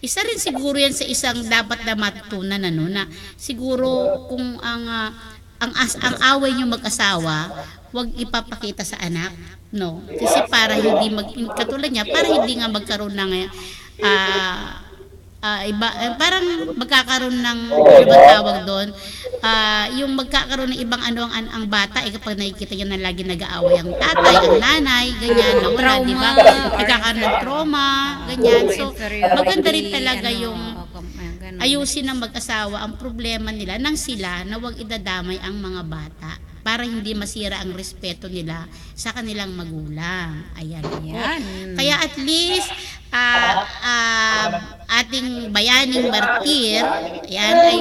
Isa rin siguro yan sa isang dapat na matutunan na siguro kung ang away niyo mag-asawa, wag ipapakita sa anak, no? Kasi para hindi katulad niya, para hindi nga magkaroon ng parang magkakaroon ng ano ba tawag doon, yung magkakaroon ng ibang ang bata kapag nakikita niya na lagi nag-aaway ang tatay, ang nanay, ganyan, nawala, di ba? Nagkakaroon ng trauma, ganyan. So, maganda rin talaga yung ayusin ng mag-asawa ang problema nila nang sila na wag idadamay ang mga bata para hindi masira ang respeto nila sa kanilang magulang. Ayan. Kaya at least ating bayaning martir, ayan, ay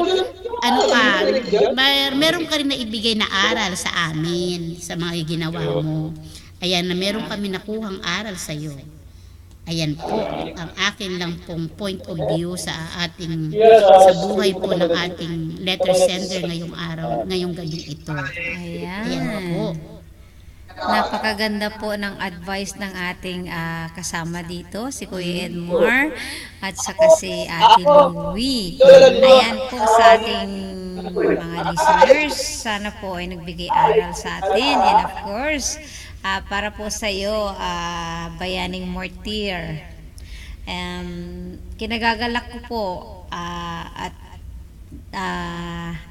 meron ka rin na ibigay na aral sa amin sa mga ginawa mo. Ayan, na meron kami nakuhang aral sa iyo. Ayan po ang akin lang pong point of view sa buhay po ng ating letter sender ngayong gabi ito. Ayan po. Napakaganda po ng advice ng ating kasama dito, si Kuya Edmar at saka si Ate Louie. Ayan po sa ating mga listeners, sana po ay nagbigay aral sa atin, and of course para po sa iyo, bayaning martir. Kinagagalak ko po at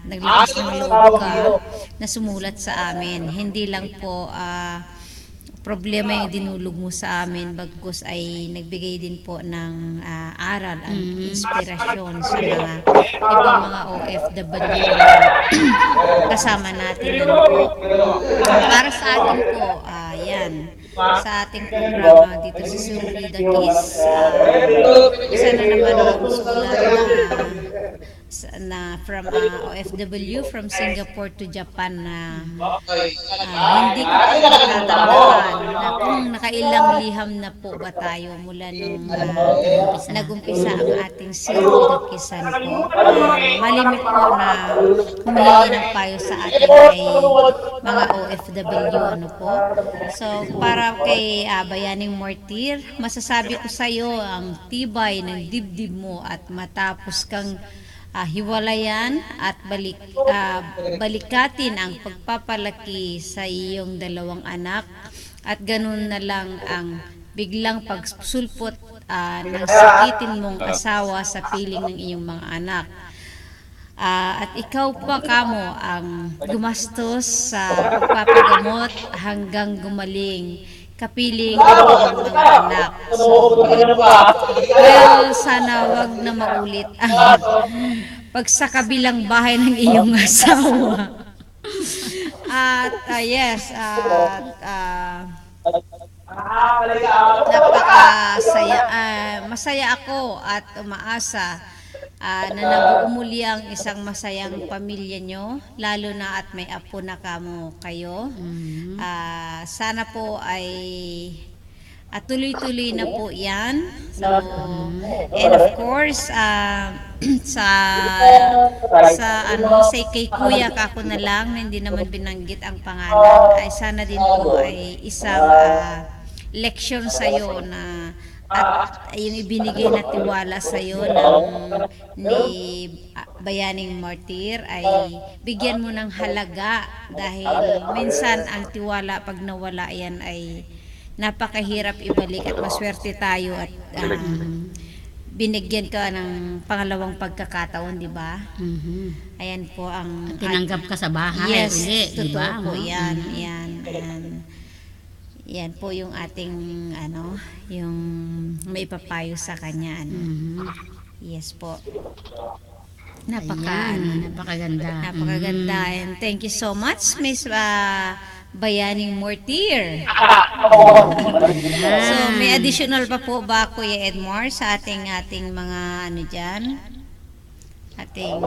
naglakas ng loob ka na sumulat sa amin. Hindi lang po problema yung dinulog mo sa amin, bagkus ay nagbigay din po ng aral at inspirasyon sa mga ibang mga OFW na kasama natin din po. Para sa atin po, yan, sa ating programa dito sa Suri the Kiss, isa na naman ang sulat na from OFW from Singapore to Japan na hindi ko natatandaan na kung nakailang liham na po ba tayo mula nung nagumpisa ang ating Suri-the-Kissan po. Malimit po na humihingi ng payo sa atin ay mga OFW po. So para kay Bayaning Martir, masasabi ko sa iyo ang tibay ng dibdib mo at matapos kang hiwalayan at balikatin ang pagpapalaki sa iyong dalawang anak at ganun na lang ang biglang pagsulpot ng sakitin mong asawa sa piling ng iyong mga anak. At ikaw pa kamo ang gumastos sa pagpapagamot hanggang gumaling kapiling ang mga anak. So, well, sana wag na maulit ang pag sa kabilang bahay ng iyong asawa. At yes, masaya ako at umaasa na nabuo muli ang isang masayang pamilya nyo, lalo na at may apo na kayo. Sana po ay tuloy-tuloy na po yan. So, and of course, say kay Kuya kako na lang na hindi naman binanggit ang pangalan, ay sana din po ay isang leksyon sa'yo na at yung ibinigay na tiwala sa iyo ni Bayaning Martir ay bigyan mo ng halaga, dahil minsan ang tiwala pag nawala yan ay napakahirap ibalik, at maswerte tayo at binigyan ka ng pangalawang pagkakataon, di ba? Ayan po ang tinanggap ka sa bahay. Yes, totoo diba? Po yan. Yan po yung ating yung may papayo sa kanya. Yes po. Napakaganda. And thank you so much, Miss Bayaning Martir. So may additional pa po ba, Kuya Edmar, sa ating mga dyan? Ating